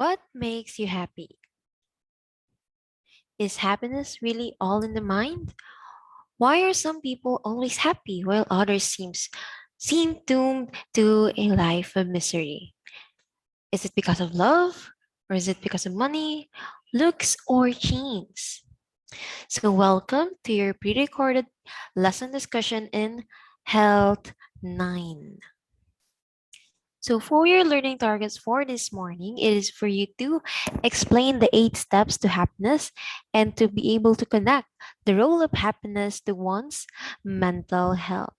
What makes you happy? Is happiness really all in the mind? Why are some people always happy while others seem doomed to a life of misery? Is it because of love? Or is it because of money, looks, or genes? So welcome to your pre-recorded lesson discussion in Health 9. So for your learning targets for this morning, it is for you to explain the 8 steps to happiness and to be able to connect the role of happiness to one's mental health.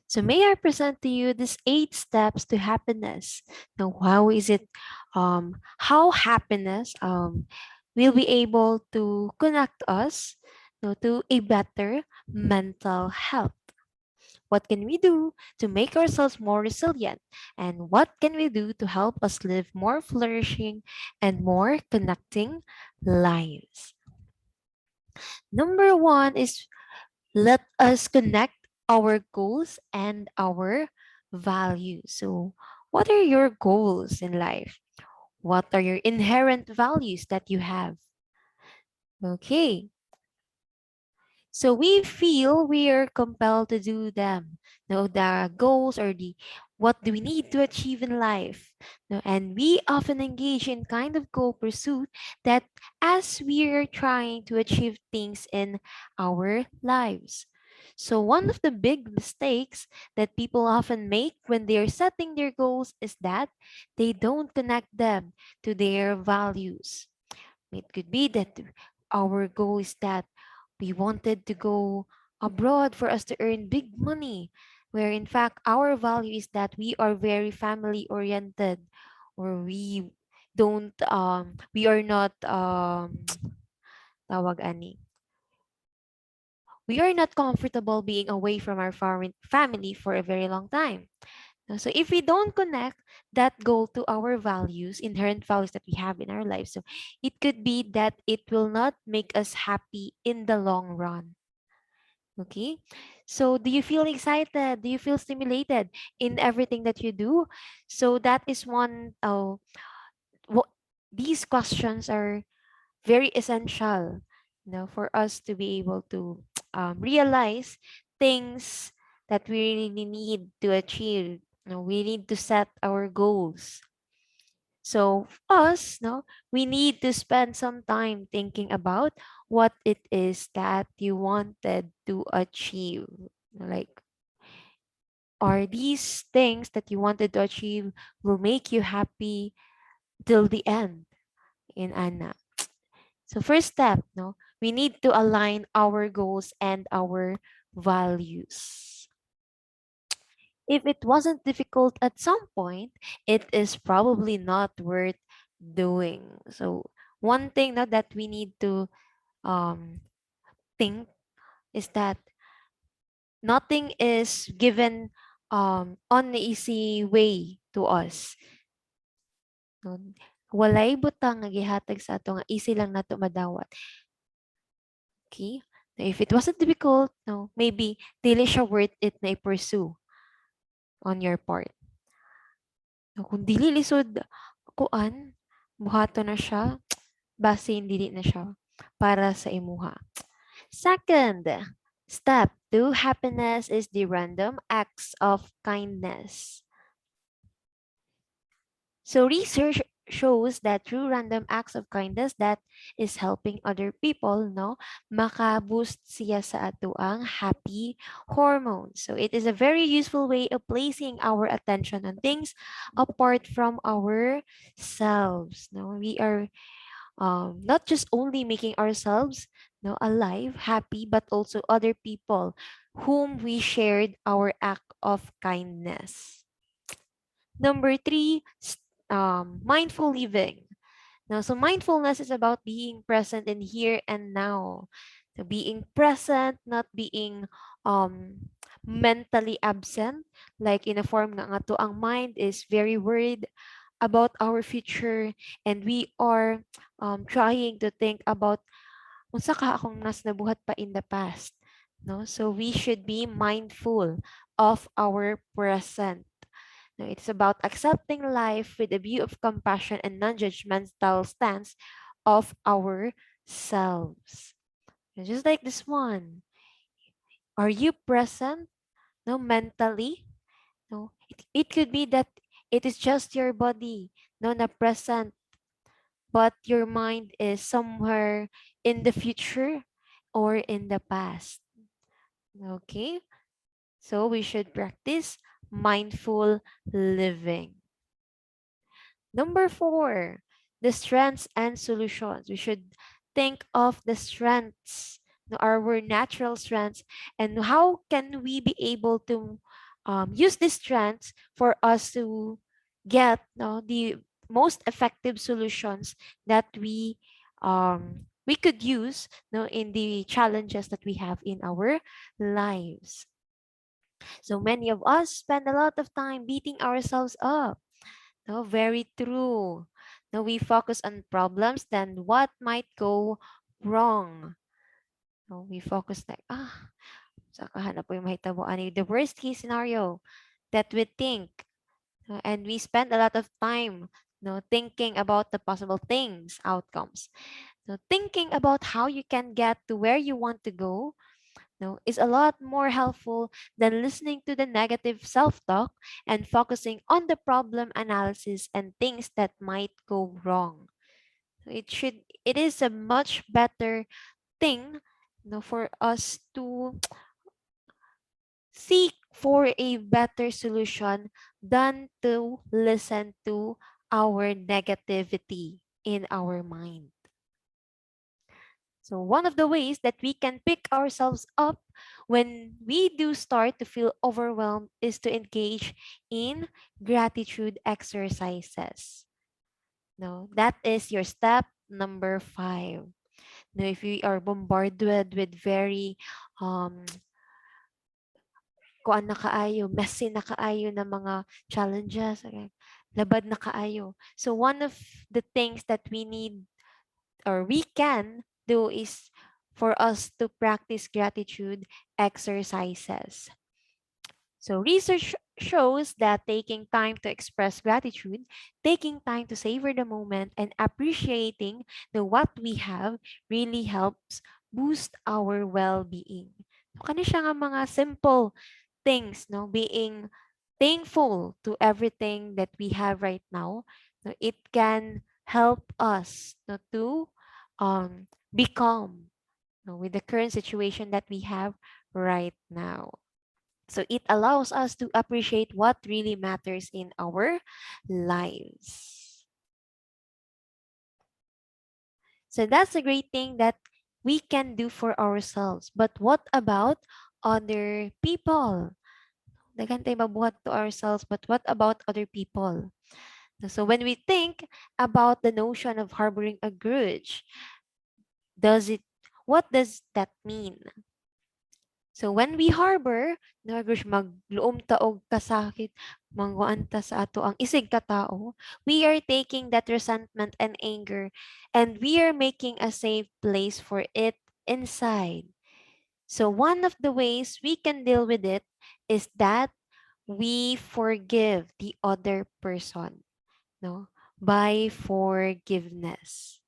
So may I present to you these 8 steps to happiness. Now, how is it, how happiness will be able to connect us to a better mental health? What can we do to make ourselves more resilient? And what can we do to help us live more flourishing and more connecting lives? Number one is let us connect our goals and our values. So, what are your goals in life? What are your inherent values that you have? Okay, so we feel we are compelled to do them. No, the goals or the what do we need to achieve in life? No, and we often engage in kind of goal pursuit that as we are trying to achieve things in our lives. So one of the big mistakes that people often make when they are setting their goals is that they don't connect them to their values. It could be that our goal is that we wanted to go abroad for us to earn big money, where in fact our value is that we are very family oriented, or we are not tawag ani. We are not comfortable being away from our foreign family for a very long time. So if we don't connect that goal to our values, inherent values that we have in our lives, so it could be that it will not make us happy in the long run. Okay. So do you feel excited? Do you feel stimulated in everything that you do? So that is one what these questions are very essential, for us to be able to realize things that we really need to achieve. We need to set our goals. So us, no, we need to spend some time thinking about what it is that you wanted to achieve. Like, are these things that you wanted to achieve will make you happy till the end in Anna? So first step, no, we need to align our goals and our values. If it wasn't difficult at some point, it is probably not worth doing. So one thing now that we need to um, think is that nothing is given on the easy way to us. No? Walay butang nga gihatag sa ato nga easy lang nato madawat. Okay? Now, if it wasn't difficult, no, maybe dili siya worth it na i-pursue on your part. No, kung dili lisod kuan, buhato na siya, base dili na siya para sa imuha. Second step to happiness is the random acts of kindness. So research shows that through random acts of kindness that is helping other people, no, maka-boost siya sa atuang happy hormones. So it is a very useful way of placing our attention on things apart from ourselves. No, we are not just only making ourselves alive, happy, but also other people whom we shared our act of kindness. Number three, mindful living. Now, so mindfulness is about being present in here and now. So being present, not being mentally absent, like in a form nga nga to ang mind is very worried about our future, and we are trying to think about unsa ka akong nas nabuhat pa in the past. No? So we should be mindful of our present. No, it's about accepting life with a view of compassion and non-judgmental stance of ourselves. Just like this one. Are you present? No, mentally? No. It could be that it is just your body, no, na present, but your mind is somewhere in the future or in the past. Okay? So we should practice mindful living. Number four, the strengths and solutions. We should think of the strengths, our natural strengths, and how can we be able to use these strengths for us to get the most effective solutions that we could use in the challenges that we have in our lives. So many of us spend a lot of time beating ourselves up. No, very true. No, we focus on problems than what might go wrong. No, we focus like, sa kahanap po yung mahitabo. Ano yung the worst case scenario that we think. No, and we spend a lot of time thinking about the possible things, outcomes. So thinking about how you can get to where you want to go is a lot more helpful than listening to the negative self-talk and focusing on the problem analysis and things that might go wrong. So it is a much better thing for us to seek for a better solution than to listen to our negativity in our mind. So one of the ways that we can pick ourselves up when we do start to feel overwhelmed is to engage in gratitude exercises. No, that is your step number 5. Now, if you are bombarded with very um kuan na kaayo, messy na kaayo na mga challenges, okay, labad na kaayo. So one of the things that we need or we can do is for us to practice gratitude exercises. So research shows that taking time to express gratitude, taking time to savor the moment, and appreciating what we have really helps boost our well-being. So, kani siya nga mga simple things, being thankful to everything that we have right now. No, it can help us to be calm with the current situation that we have right now. So it allows us to appreciate what really matters in our lives. So that's a great thing that we can do for ourselves. But what about other people? Daghan tayo mabuhat to ourselves, but what about other people? So when we think about the notion of harboring a grudge, does it what does that mean? So when we harbor, nagrush magluom ta og kasakit, mangguan ta sa ato ang isig katao, we are taking that resentment and anger and we are making a safe place for it inside. So one of the ways we can deal with it is that we forgive the other person, no, by forgiveness.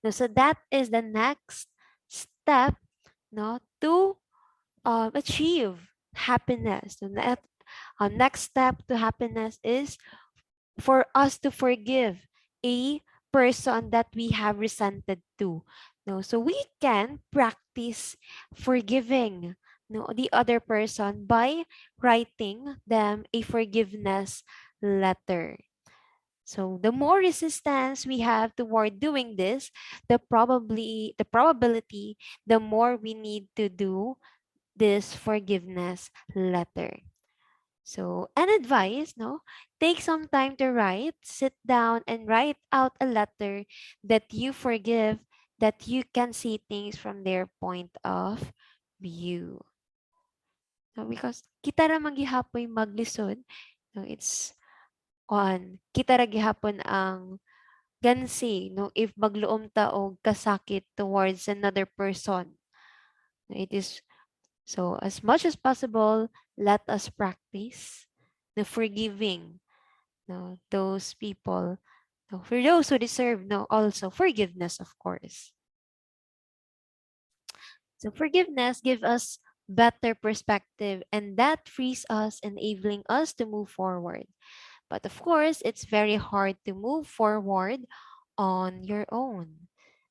No, so that is the next step, no, to achieve happiness. The next step to happiness is for us to forgive a person that we have resented to. No, so we can practice forgiving the other person by writing them a forgiveness letter. So the more resistance we have toward doing this, the probability the more we need to do this forgiveness letter. So, an advice, take some time to write, sit down and write out a letter that you forgive, that you can see things from their point of view. No, because kita ra man gihapon maglisod, no, it's on kita ra gihapon ang gansi if magluom ta og kasakit towards another person. It is so, as much as possible, let us practice the forgiving No, those people, no, for those who deserve no also forgiveness, of course. So forgiveness gives us better perspective, and that frees us, enabling us to move forward. But of course, it's very hard to move forward on your own.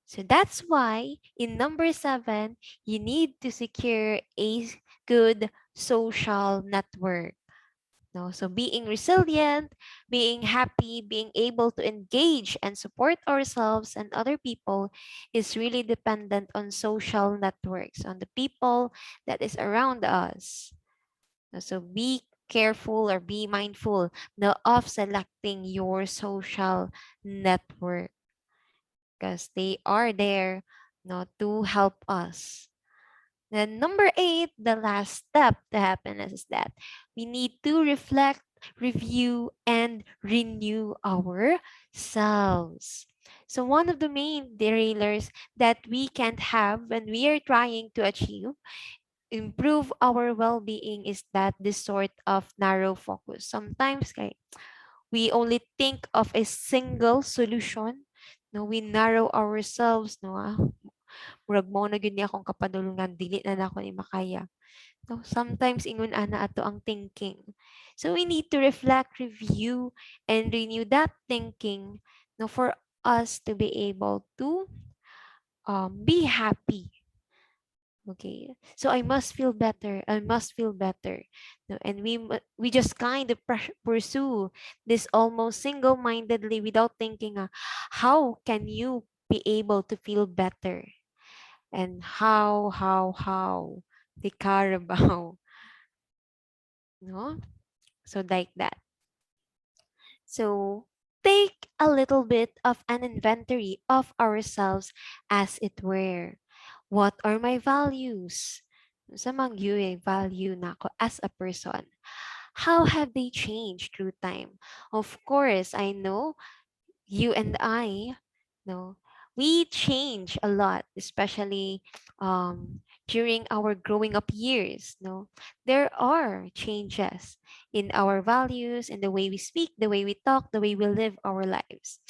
So that's why in number 7, you need to secure a good social network. No, so being resilient, being happy, being able to engage and support ourselves and other people is really dependent on social networks, on the people that is around us. So be careful or be mindful now of selecting your social network because they are there no, to help us. Then number 8, the last step to happiness is that we need to reflect, review, and renew ourselves. So one of the main derailers that we can't have when we are trying to achieve improve our well-being is that this sort of narrow focus. Sometimes we only think of a single solution. No, we narrow ourselves. No, murag mo na gyud ni akong kapadulungan dili na nako ni makaya. No, sometimes ingon ana ato ang thinking. So we need to reflect, review, and renew that thinking no, for us to be able to be happy. Okay, so I must feel better. I must feel better. No, and we just kind of pursue this almost single-mindedly without thinking, how can you be able to feel better? And how the Carabao, no? So like that. So take a little bit of an inventory of ourselves as it were. What are my values? Sa mga value na ako as a person. How have they changed through time? Of course, I know you and I, no, we change a lot, especially during our growing up years. No, there are changes in our values, in the way we speak, the way we talk, the way we live our lives.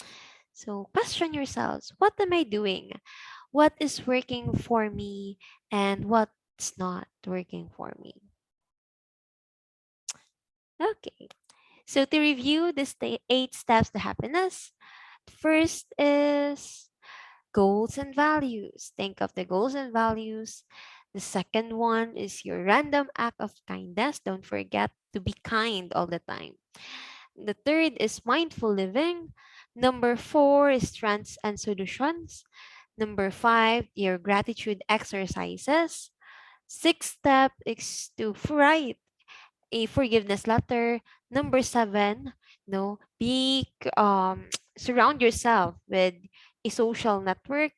So question yourselves: what am I doing? What is working for me, and what's not working for me? Okay. So to review the 8 steps to happiness, first is goals and values. Think of the goals and values. The second one is your random act of kindness. Don't forget to be kind all the time. The third is mindful living. Number 4 is strengths and solutions. Number 5, your gratitude exercises. Sixth step is to write a forgiveness letter. Number 7, no, be surround yourself with a social network.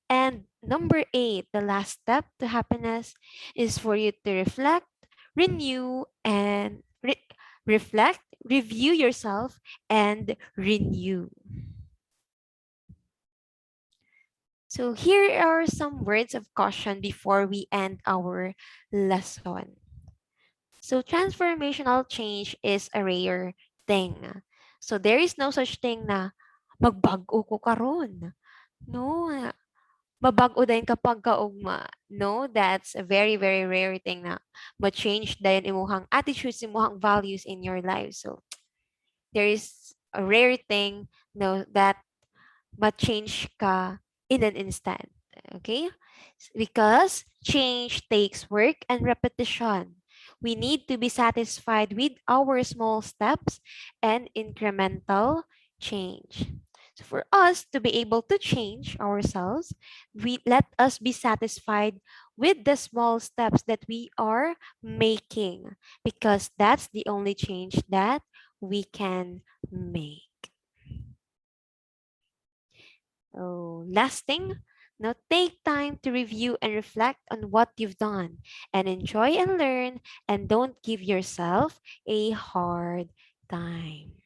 And number 8, the last step to happiness is for you to reflect, renew, and reflect, review yourself, and renew. So here are some words of caution before we end our lesson. So transformational change is a rare thing. So there is no such thing na magbago ko karon. No, mabago din kapag kaugma. No, that's a very, very rare thing na ma-change dayon imuhang attitudes, imuhang values in your life. So there is a rare thing no that ma-change ka in an instant. Okay? Because change takes work and repetition. We need to be satisfied with our small steps and incremental change. So for us to be able to change ourselves, we let us be satisfied with the small steps that we are making because that's the only change that we can make. Oh, last thing, now take time to review and reflect on what you've done and enjoy and learn and don't give yourself a hard time.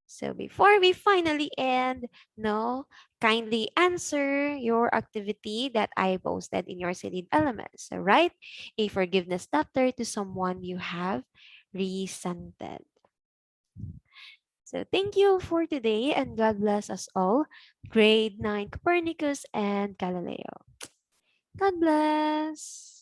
So before we finally end, no, kindly answer your activity that I posted in your seeded elements. So write a forgiveness letter to someone you have resented. So thank you for today and God bless us all. Grade 9 Copernicus and Galileo. God bless.